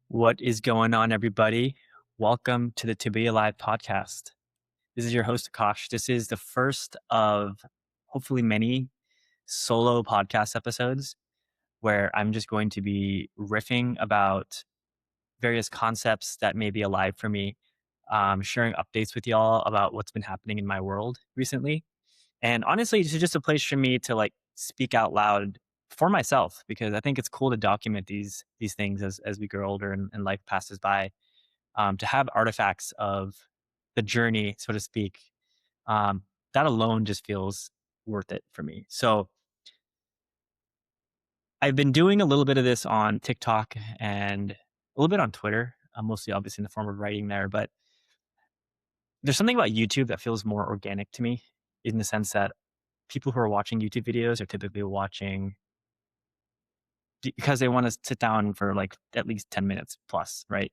What is going on, everybody? Welcome to the To Be Alive podcast. This is your host, Akash. This is the first of hopefully many solo podcast episodes where I'm just going to be riffing about various concepts that may be alive for me, sharing updates with y'all about what's been happening in my world recently. And honestly, this is just a place for me to speak out loud for myself because I think it's cool to document these things as we grow older and life passes by, to have artifacts of the journey, so to speak. um, that alone just feels worth it for me. So I've been doing a little bit of this on TikTok and a little bit on Twitter, mostly obviously in the form of writing there. But there's something about YouTube that feels more organic to me, in the sense that people who are watching YouTube videos are typically watching because they want to sit down for like at least 10 minutes plus, right?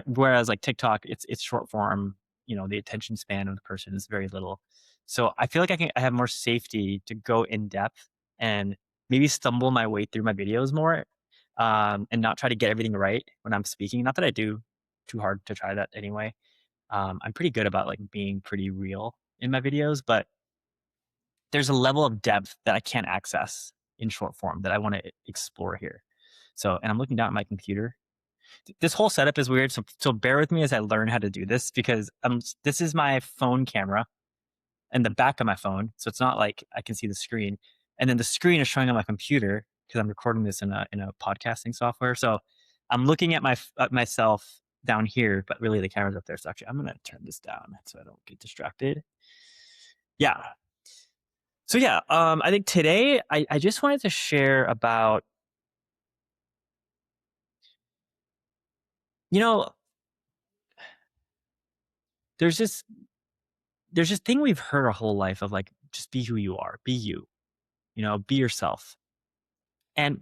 Whereas like TikTok, it's short form. The attention span of the person is very little. So I feel like I have more safety to go in depth and maybe stumble my way through my videos more, and not try to get everything right when I'm speaking. Not that I do too hard to try that anyway. I'm pretty good about like being pretty real in my videos, but there's a level of depth that I can't access in short form that I want to explore here. So, and I'm looking down at my computer. This whole setup is weird, so bear with me as I learn how to do this, because this is my phone camera and the back of my phone, so it's not like I can see the screen, and then the screen is showing on my computer because I'm recording this in a podcasting software. So I'm looking at myself down here, but really the camera's up there. So actually, I'm gonna turn this down so I don't get distracted. Yeah. So yeah, I think today I just wanted to share about, you know there's this there's this thing we've heard our whole life of, like, just be who you are, be you, be yourself. And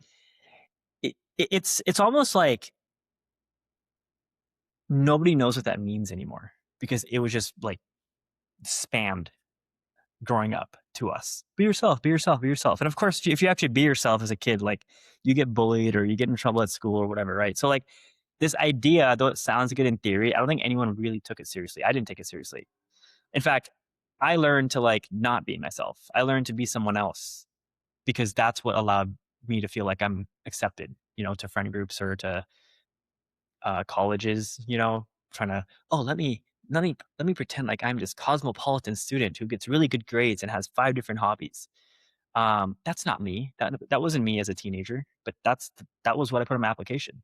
it's almost like nobody knows what that means anymore, because it was just like spammed growing up to us. Be yourself, be yourself, be yourself. And of course, if you actually be yourself as a kid, like, you get bullied or you get in trouble at school or whatever, right? So like, this idea, though it sounds good in theory, I don't think anyone really took it seriously. I didn't take it seriously. In fact, I learned to like not be myself. I learned to be someone else, because that's what allowed me to feel like I'm accepted, to friend groups or to colleges, trying to, oh, let me pretend like I'm this cosmopolitan student who gets really good grades and has 5 different hobbies. That's not me. That wasn't me as a teenager, but that was what I put on my application.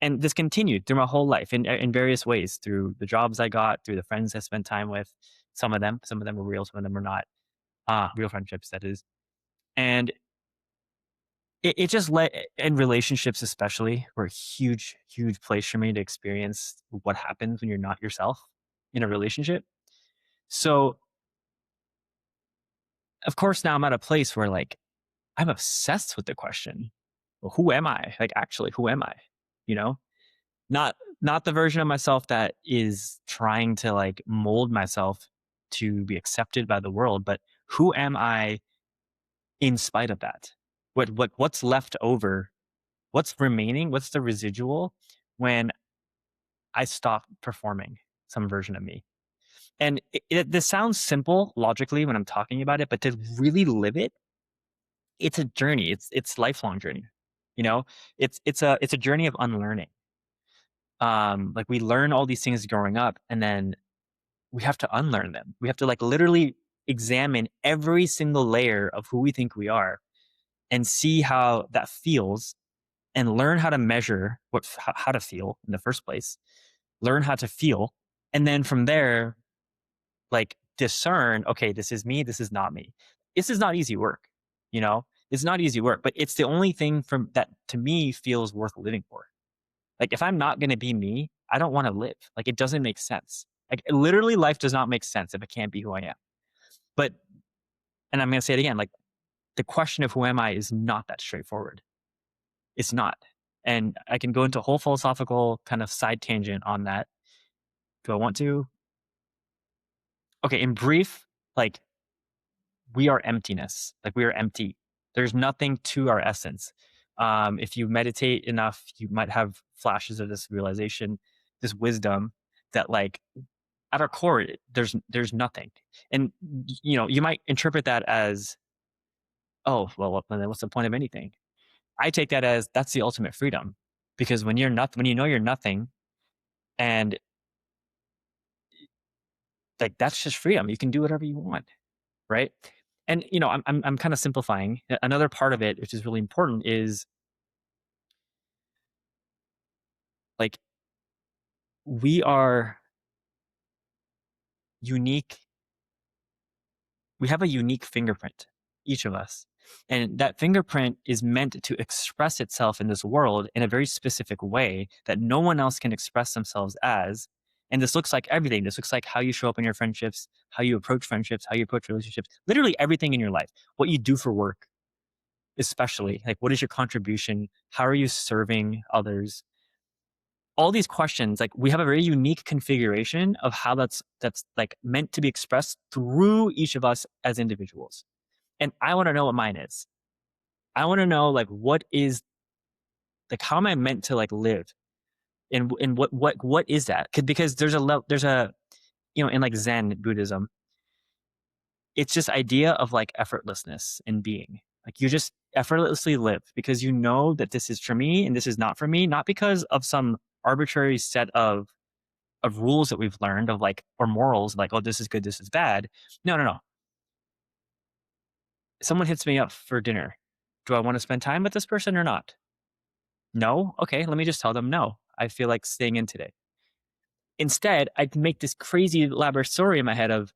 And this continued through my whole life in various ways, through the jobs I got, through the friends I spent time with. Some of them were real, some of them were not. Real friendships, that is. And it just let in relationships, especially, were a huge, huge place for me to experience what happens when you're not yourself in a relationship. So, of course, now I'm at a place where, like, I'm obsessed with the question, well, who am I? Like, actually, who am I? You know, not the version of myself that is trying to like mold myself to be accepted by the world, but who am I in spite of that? What's left over? What's remaining? What's the residual when I stop performing some version of me? And this sounds simple logically when I'm talking about it, but to really live it, it's a journey. It's lifelong journey. You know, it's a journey of unlearning. Like, we learn all these things growing up, and then we have to unlearn them. We have to like literally examine every single layer of who we think we are and see how that feels, and learn how to measure how to feel in the first place, learn how to feel. And then from there, like, discern, okay, this is me, this is not me. This is not easy work, it's not easy work, but it's the only thing from that to me feels worth living for. Like, if I'm not going to be me, I don't want to live. Like, it doesn't make sense. Like, literally, life does not make sense if it can't be who I am. But, and I'm going to say it again, like, the question of who am I is not that straightforward. It's not. And I can go into a whole philosophical kind of side tangent on that. Do I want to? Okay, in brief, like, we are emptiness. Like, we are empty. There's nothing to our essence. If you meditate enough, you might have flashes of this realization, this wisdom that like at our core, there's nothing. And you know, you might interpret that as, oh, well, then what's the point of anything? I take that as that's the ultimate freedom, because when you're not, when you know you're nothing, and like that's just freedom. You can do whatever you want, right? And you know, I'm kind of simplifying. Another part of it, which is really important, is like we are unique. We have a unique fingerprint, each of us. And that fingerprint is meant to express itself in this world in a very specific way that no one else can express themselves as. And this looks like everything. This looks like how you show up in your friendships, how you approach friendships, how you approach relationships, literally everything in your life, what you do for work, especially like what is your contribution? How are you serving others? All these questions, like we have a very unique configuration of how that's like meant to be expressed through each of us as individuals. And I want to know what mine is. I want to know like what is like how am I meant to like live, and what is that? Because there's a, you know, in like Zen Buddhism, it's this idea of like effortlessness in being. Like you just effortlessly live because you know that this is for me and this is not for me, not because of some arbitrary set of rules that we've learned of like, or morals like, oh, this is good, this is bad. No, no, no. Someone hits me up for dinner. Do I want to spend time with this person or not? No? Okay, let me just tell them no. I feel like staying in today. Instead, I'd make this crazy elaborate story in my head of,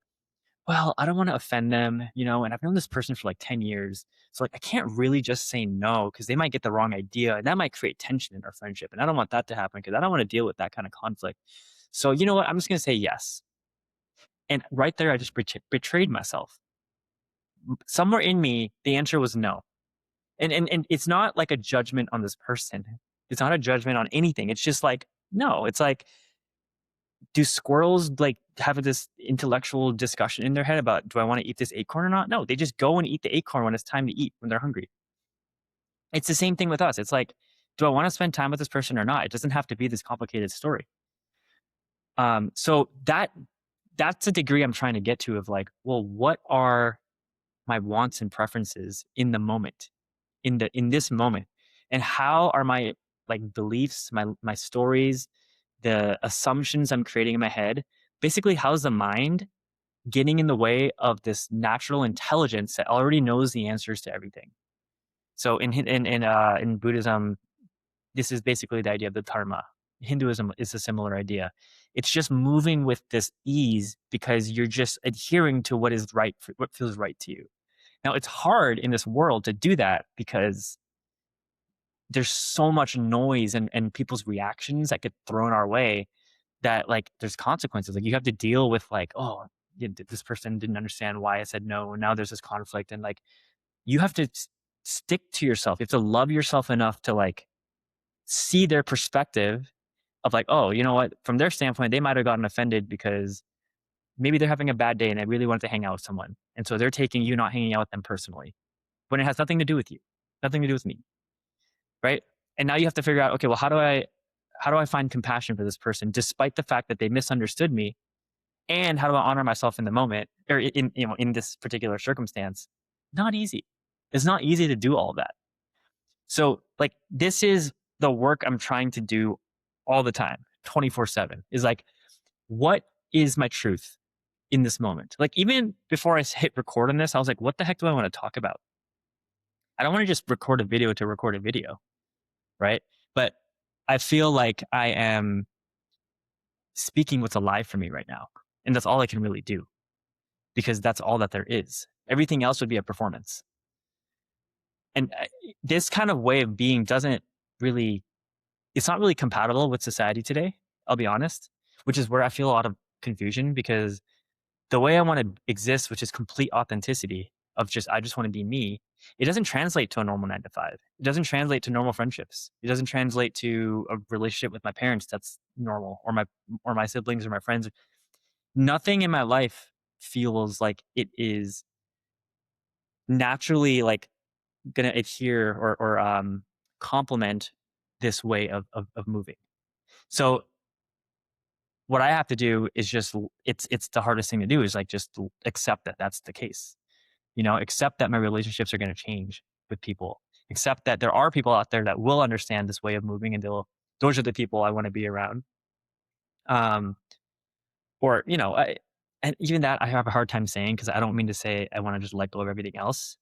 well, I don't want to offend them, you know, and I've known this person for like 10 years. So like I can't really just say no because they might get the wrong idea and that might create tension in our friendship. And I don't want that to happen because I don't want to deal with that kind of conflict. So you know what? I'm just gonna say yes. And right there, I just betrayed myself. Somewhere in me, the answer was no. And it's not like a judgment on this person. It's not a judgment on anything. It's just like, no, it's like, do squirrels like have this intellectual discussion in their head about do I want to eat this acorn or not? No, they just go and eat the acorn when it's time to eat when they're hungry. It's the same thing with us. It's like, do I want to spend time with this person or not? It doesn't have to be this complicated story. So that's a degree I'm trying to get to of like, well, what are my wants and preferences in the moment, in this moment, and how are my like beliefs, my stories, the assumptions I'm creating in my head, basically how's the mind getting in the way of this natural intelligence that already knows the answers to everything. So in Buddhism, this is basically the idea of the dharma. Hinduism is a similar idea. It's just moving with this ease because you're just adhering to what is right, for, what feels right to you. Now, it's hard in this world to do that because there's so much noise and people's reactions that get thrown our way that like there's consequences. Like you have to deal with like, oh, yeah, this person didn't understand why I said no. And now there's this conflict. And like you have to stick to yourself. You have to love yourself enough to like see their perspective of like, oh, you know what? From their standpoint, they might have gotten offended because maybe they're having a bad day and they really wanted to hang out with someone. And so they're taking you not hanging out with them personally when it has nothing to do with you, nothing to do with me. Right. And now you have to figure out, okay, well, how do I find compassion for this person despite the fact that they misunderstood me? And how do I honor myself in the moment or in, you know, in this particular circumstance? Not easy. It's not easy to do all of that. So like, this is the work I'm trying to do all the time, 24/7 is like, what is my truth in this moment? Like, even before I hit record on this, I was like, what the heck do I want to talk about? I don't want to just record a video to record a video. Right. But I feel like I am speaking what's alive for me right now. And that's all I can really do because that's all that there is. Everything else would be a performance. And this kind of way of being doesn't really, it's not really compatible with society today. I'll be honest, which is where I feel a lot of confusion because the way I want to exist, which is complete authenticity of just, I just want to be me. It doesn't translate to a normal 9 to 5. It doesn't translate to normal friendships. It doesn't translate to a relationship with my parents that's normal or my siblings or my friends. Nothing in my life feels like it is naturally like going to adhere or complement this way of moving. So what I have to do is just it's the hardest thing to do is like just accept that that's the case. Accept that my relationships are going to change with people. Accept that there are people out there that will understand this way of moving, and those are the people I want to be around. Um, or and even that I have a hard time saying, because I don't mean to say I want to just let go of everything else.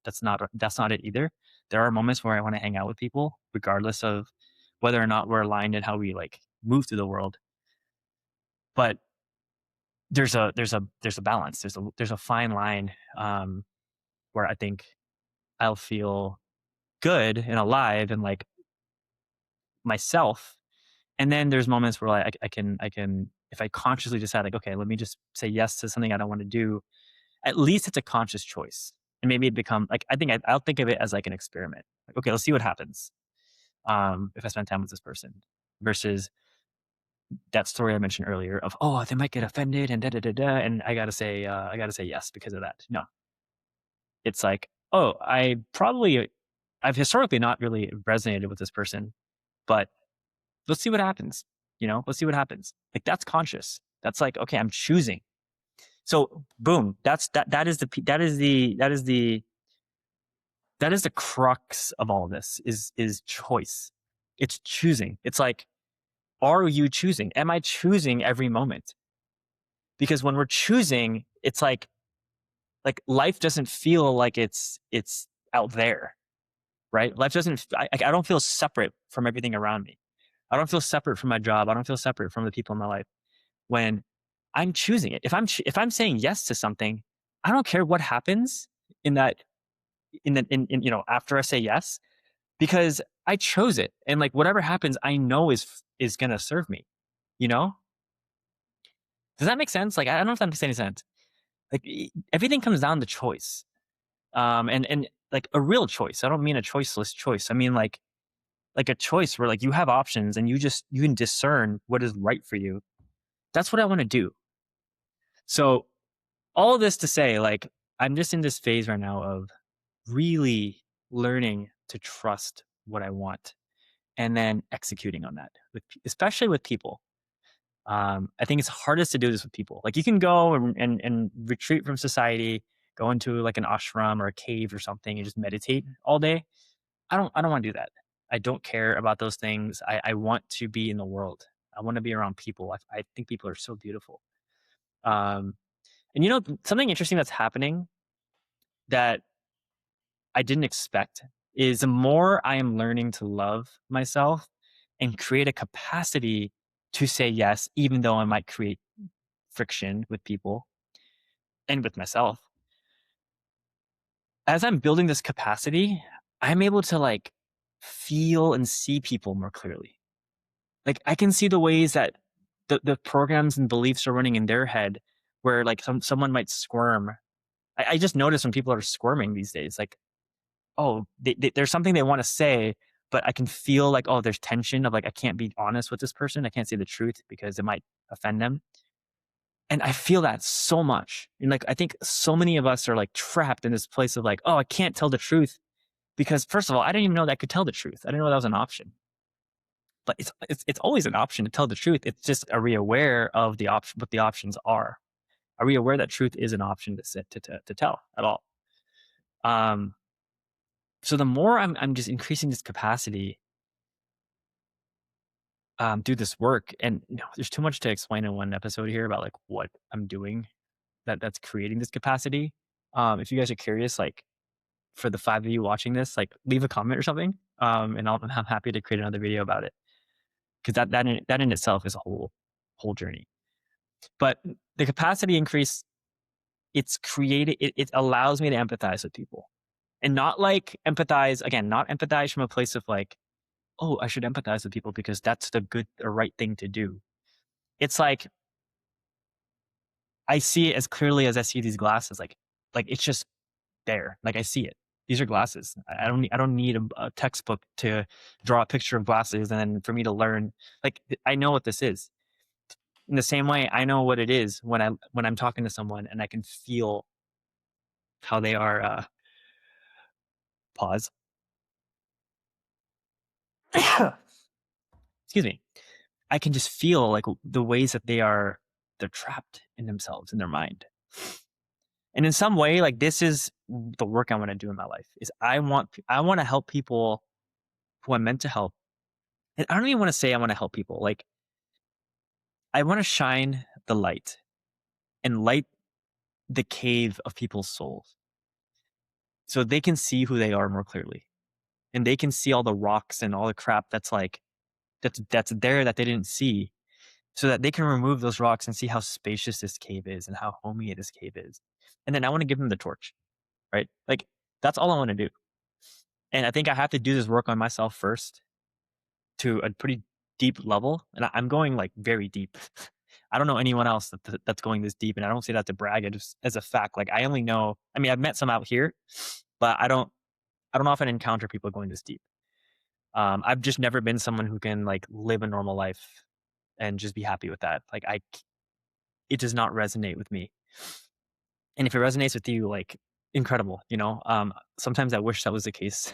That's not it either. There are moments where I want to hang out with people, regardless of whether or not we're aligned in how we like move through the world. But there's a balance. There's a fine line, where I think I'll feel good and alive and like myself. And then there's moments where like I can if I consciously decide like, okay, let me just say yes to something I don't want to do. At least it's a conscious choice, and maybe it become like I'll think of it as like an experiment. Like, okay, let's see what happens, if I spend time with this person, versus that story I mentioned earlier of, oh, they might get offended and da da da da, and I gotta say yes because of that. No, it's like, oh, I've historically not really resonated with this person, but let's see what happens. Let's see what happens. Like, that's conscious. That's like, okay, I'm choosing. So boom, that is the crux of all of this is choice. It's choosing. It's like, are you choosing? Am I choosing every moment? Because when we're choosing, it's like life doesn't feel like it's out there, right? Life doesn't. I don't feel separate from everything around me. I don't feel separate from my job. I don't feel separate from the people in my life when I'm choosing it. If I'm saying yes to something, I don't care what happens in that in after I say yes, because I chose it, and like whatever happens, I know is gonna serve me. You know? Does that make sense? Like, I don't know if that makes any sense. Like, everything comes down to choice, and like a real choice. I don't mean a choiceless choice. I mean like a choice where like you have options and you can discern what is right for you. That's what I want to do. So all of this to say, like, I'm just in this phase right now of really learning to trust what I want and then executing on that, especially with people. I think it's hardest to do this with people. Like, you can go and retreat from society, go into like an ashram or a cave or something and just meditate all day. I don't want to do that. I don't care about those things. I want to be in the world. I want to be around people. I think people are so beautiful. Um, and something interesting that's happening that I didn't expect is the more I am learning to love myself and create a capacity to say yes, even though I might create friction with people and with myself. As I'm building this capacity, I'm able to like feel and see people more clearly. Like, I can see the ways that the programs and beliefs are running in their head, where like someone might squirm. I just notice when people are squirming these days, like, oh, there's something they want to say, but I can feel like, oh, there's tension of like, I can't be honest with this person. I can't say the truth because it might offend them. And I feel that so much. And like, I think so many of us are like trapped in this place of like, oh, I can't tell the truth because, first of all, I didn't even know that I could tell the truth. I didn't know that was an option. But it's always an option to tell the truth. It's just, are we aware of the option, what the options are? Are we aware that truth is an option to tell at all? Um, so the more I'm just increasing this capacity, do this work, and there's too much to explain in one episode here about like what I'm doing that's creating this capacity. If you guys are curious, like, for the 5 of you watching this, like, leave a comment or something, and I'm happy to create another video about it, because that in itself is a whole journey. But the capacity increase, it allows me to empathize with people, and not like empathize again, not empathize from a place of like, oh, I should empathize with people because that's the good or right thing to do. It's like I see it as clearly as I see these glasses, like it's just there. Like, I see it. These are glasses. I don't need a textbook to draw a picture of glasses and then for me to learn. Like, I know what this is. In the same way, I know what it is when I'm talking to someone and I can feel how they are. Pause. excuse me, I can just feel like the ways that they're trapped in themselves, in their mind. And in some way, like this is the work I want to do in my life is I want to help people who I'm meant to help. And I don't even want to say I want to help people. Like I want to shine the light and light the cave of people's souls so they can see who they are more clearly. And they can see all the rocks and all the crap that's like that's there that they didn't see, so that they can remove those rocks and see how spacious this cave is and how homey this cave is. And then I want to give them the torch, right? Like that's all I want to do. And I think I have to do this work on myself first to a pretty deep level. And I'm going like very deep. I don't know anyone else that's going this deep. And I don't say that to brag, it just as a fact. Like I only know, I mean, I've met some out here, but I don't often encounter people going this deep. I've just never been someone who can like live a normal life and just be happy with that. Like it does not resonate with me. And if it resonates with you, like incredible, you know. Sometimes I wish that was the case,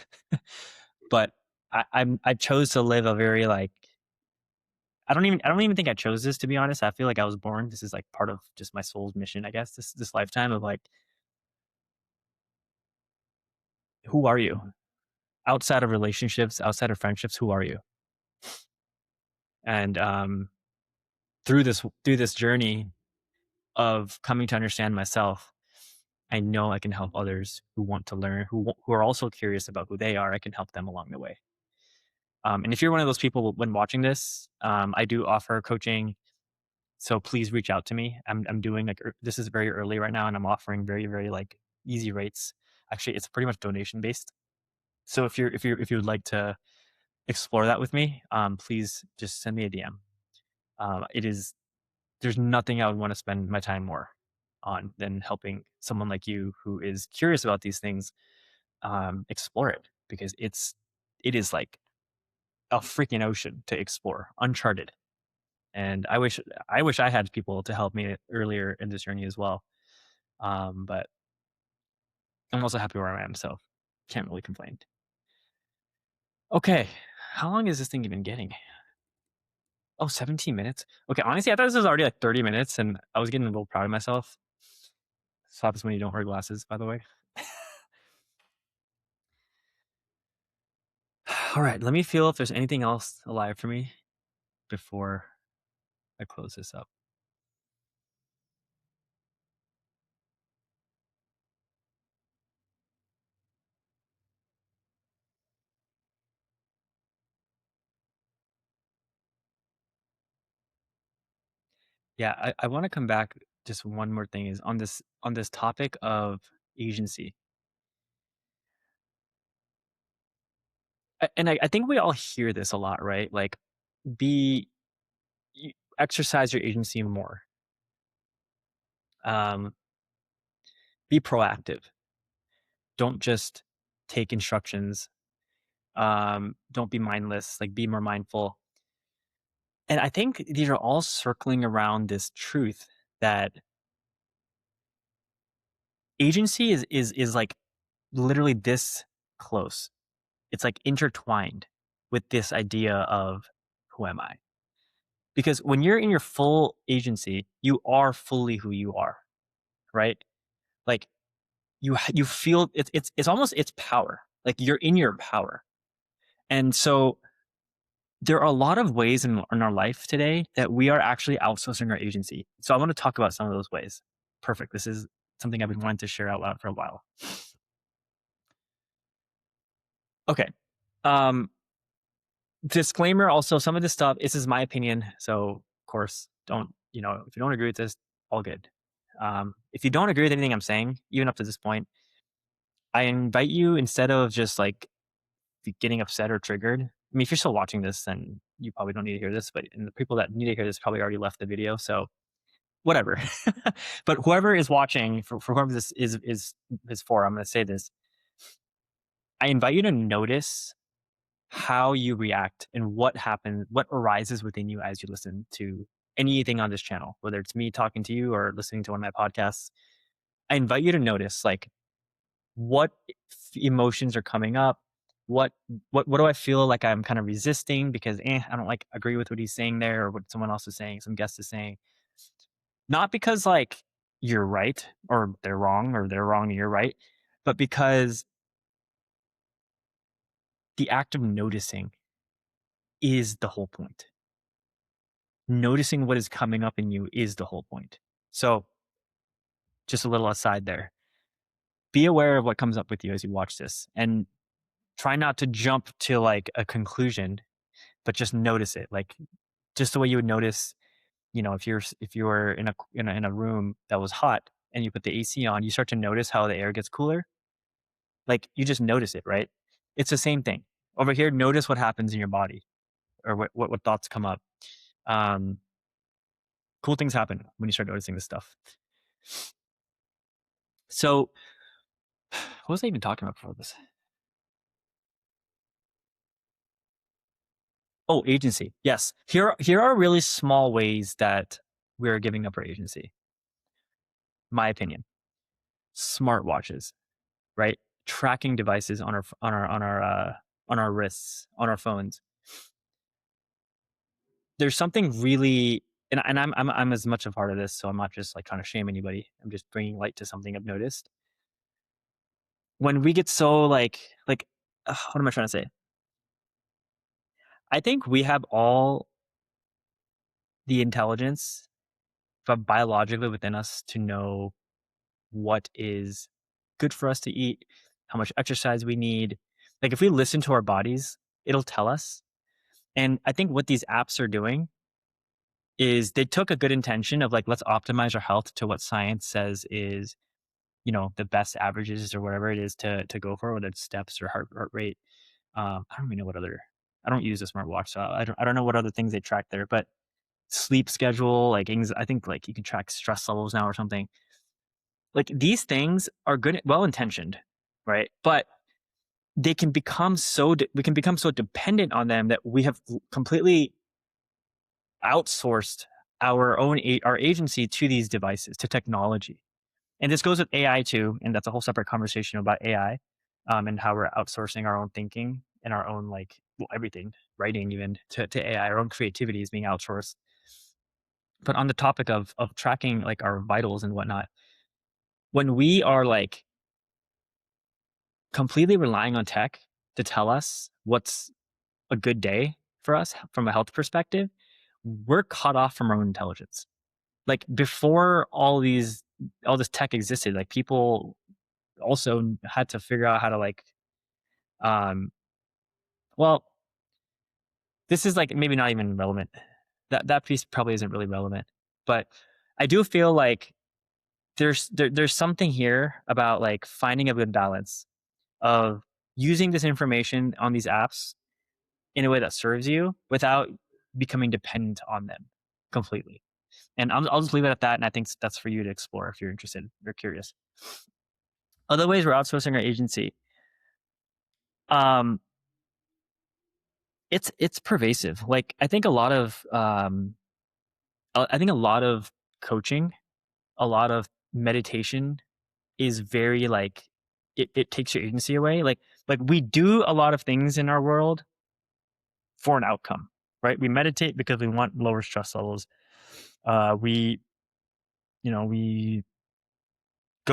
but I chose to live a very like I don't even think I chose this, to be honest. I feel like I was born. This is like part of just my soul's mission, I guess. This lifetime of like, who are you outside of relationships, outside of friendships? Who are you? And through this journey of coming to understand myself, I know I can help others who want to learn, who are also curious about who they are. I can help them along the way. And if you're one of those people when watching this, I do offer coaching. So please reach out to me. I'm doing like this is very early right now, and I'm offering very very like easy rates. Actually, it's pretty much donation based. So if you would like to explore that with me, please just send me a DM. It is There's nothing I would want to spend my time more on than helping someone like you who is curious about these things explore it, because it is like a freaking ocean to explore, uncharted. And I wish I had people to help me earlier in this journey as well. But I'm also happy where I am, so can't really complain. Okay, how long is this thing even getting? Oh, 17 minutes. Okay, honestly, I thought this was already like 30 minutes, and I was getting a little proud of myself. This happens when you don't wear glasses, by the way. All right, let me feel if there's anything else alive for me before I close this up. Yeah, I want to come back. Just one more thing is on this topic of agency. And I think we all hear this a lot, right? Like, be exercise your agency more. Um, be proactive. Don't just take instructions. Don't be mindless. Like, be more mindful. And I think these are all circling around this truth that agency is like literally this close. It's like intertwined with this idea of who am I? Because when you're in your full agency, you are fully who you are, right? Like you feel it's almost it's power. Like you're in your power. And so there are a lot of ways in our life today that we are actually outsourcing our agency. So I want to talk about some of those ways. Perfect. This is something I've been wanting to share out loud for a while. Okay. Um, Disclaimer also, some of this stuff, this is my opinion. So of course, don't, if you don't agree with this, all good. If you don't agree with anything I'm saying, even up to this point, I invite you, instead of just like getting upset or triggered. I mean, if you're still watching this, then you probably don't need to hear this, but and the people that need to hear this probably already left the video. So whatever. But whoever is watching, for whoever this is for, I'm going to say this. I invite you to notice how you react and what happens, what arises within you as you listen to anything on this channel, whether it's me talking to you or listening to one of my podcasts. I invite you to notice like what emotions are coming up, what what do I feel like I'm kind of resisting because I don't like agree with what he's saying there or what someone else is saying, some guest is saying. Not because like you're right or they're wrong and you're right, but because the act of noticing is the whole point. Noticing what is coming up in you is the whole point. So, just a little aside there. Be aware of what comes up with you as you watch this and try not to jump to like a conclusion, but just notice it. Like just the way you would notice, if you were in a room that was hot and you put the AC on, you start to notice how the air gets cooler. Like you just notice it, right? It's the same thing. Over here, notice what happens in your body or what thoughts come up. Um, cool things happen when you start noticing this stuff. So, what was I even talking about before this? Oh, agency. Yes. Here are really small ways that we're giving up our agency. My opinion. Smartwatches, right? Tracking devices on our wrists, on our phones. There's something really, and I'm as much a part of this, so I'm not just like trying to shame anybody. I'm just bringing light to something I've noticed. When we get so what am I trying to say? I think we have all the intelligence, but biologically within us to know what is good for us to eat, how much exercise we need. Like if we listen to our bodies, it'll tell us. And I think what these apps are doing is they took a good intention of like, let's optimize our health to what science says is, the best averages or whatever it is to go for, whether it's steps or heart rate. I don't even know what other, I don't use a smartwatch, so I don't know what other things they track there, but sleep schedule, like I think like you can track stress levels now or something. Like these things are good, well intentioned, right? But we can become so dependent on them that we have completely outsourced our agency to these devices, to technology. And this goes with AI too, and that's a whole separate conversation about AI, and how we're outsourcing our own thinking and our own everything, writing even to AI. Our own creativity is being outsourced. But on the topic of tracking like our vitals and whatnot, when we are like completely relying on tech to tell us what's a good day for us from a health perspective, we're cut off from our own intelligence. Like before all this tech existed, like people also had to figure out how to um well, this is like maybe not even relevant. That piece probably isn't really relevant. But I do feel like there's something here about like finding a good balance of using this information on these apps in a way that serves you without becoming dependent on them completely. And I'll just leave it at that. And I think that's for you to explore if you're interested or curious. Other ways we're outsourcing our agency. Um, it's pervasive. Like I think a lot of coaching, a lot of meditation is very like it takes your agency away. Like we do a lot of things in our world for an outcome, right? We meditate because we want lower stress levels. We go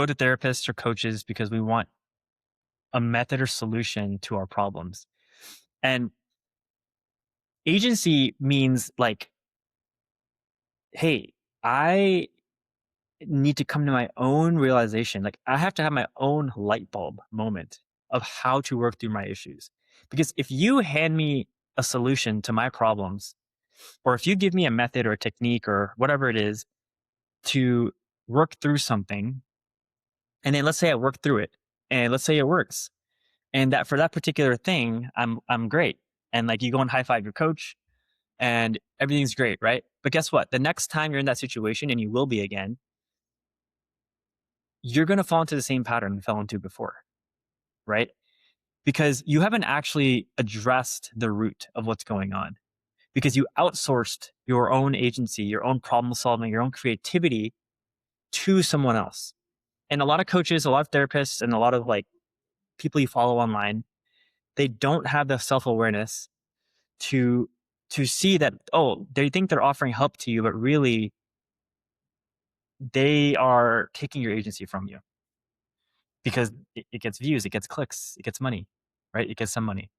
to therapists or coaches because we want a method or solution to our problems. And agency means like, hey, I need to come to my own realization. Like I have to have my own light bulb moment of how to work through my issues. Because if you hand me a solution to my problems, or if you give me a method or a technique or whatever it is to work through something, and then let's say I work through it and let's say it works. And that for that particular thing, I'm great. And like you go and high five your coach and everything's great, right? But guess what? The next time you're in that situation, and you will be again, you're going to fall into the same pattern you fell into before, right? Because you haven't actually addressed the root of what's going on because you outsourced your own agency, your own problem solving, your own creativity to someone else. And a lot of coaches, a lot of therapists, and a lot of like people you follow online, they don't have the self-awareness to see that, oh, they think they're offering help to you, but really they are taking your agency from you because it gets views, it gets clicks, it gets money, right? It gets some money,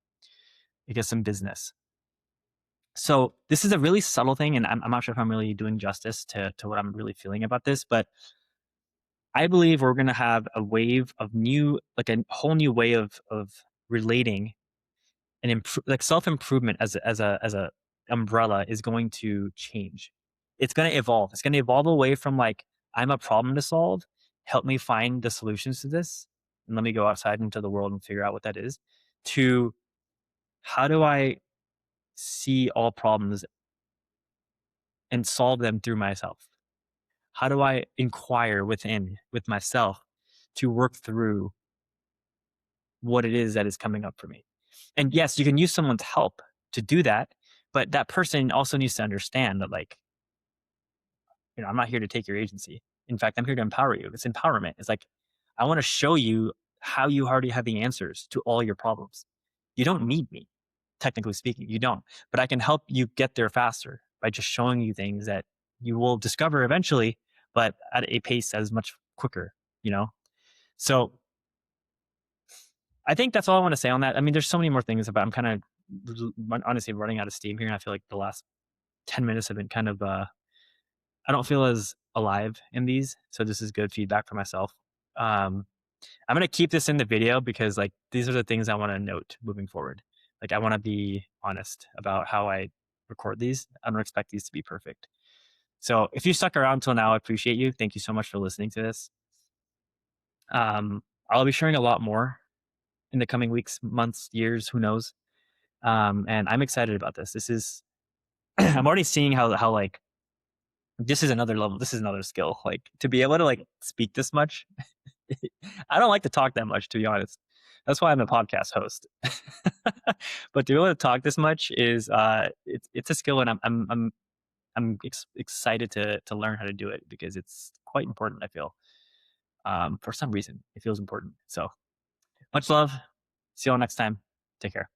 it gets some business. So this is a really subtle thing, and I'm not sure if I'm really doing justice to what I'm really feeling about this, but I believe we're going to have a wave of new, like a whole new way of relating and like self improvement as a umbrella is going to change. It's going to evolve. It's going to evolve away from like, I'm a problem to solve. Help me find the solutions to this, and let me go outside into the world and figure out what that is. To how do I see all problems and solve them through myself? How do I inquire with myself to work through what it is that is coming up for me? And yes, you can use someone's help to do that, but that person also needs to understand that, like, I'm not here to take your agency. In fact, I'm here to empower you. It's empowerment. It's like, I want to show you how you already have the answers to all your problems. You don't need me, technically speaking. You don't. But I can help you get there faster by just showing you things that you will discover eventually, but at a pace that is much quicker, you know? So I think that's all I want to say on that. I mean, there's so many more things, but I'm kind of honestly running out of steam here. And I feel like the last 10 minutes have been kind of, I don't feel as alive in these. So this is good feedback for myself. Um, I'm going to keep this in the video because like, these are the things I want to note moving forward. Like, I want to be honest about how I record these. I don't expect these to be perfect. So if you stuck around till now, I appreciate you. Thank you so much for listening to this. I'll be sharing a lot more in the coming weeks, months, years, who knows. And I'm excited about this. This is, I'm already seeing how like, this is another level. This is another skill. Like, to be able to like speak this much. I don't like to talk that much, to be honest. That's why I'm a podcast host. But to be able to talk this much is, it's a skill, and I'm excited to learn how to do it because it's quite important. I feel, for some reason, it feels important. So much love. See you all next time. Take care.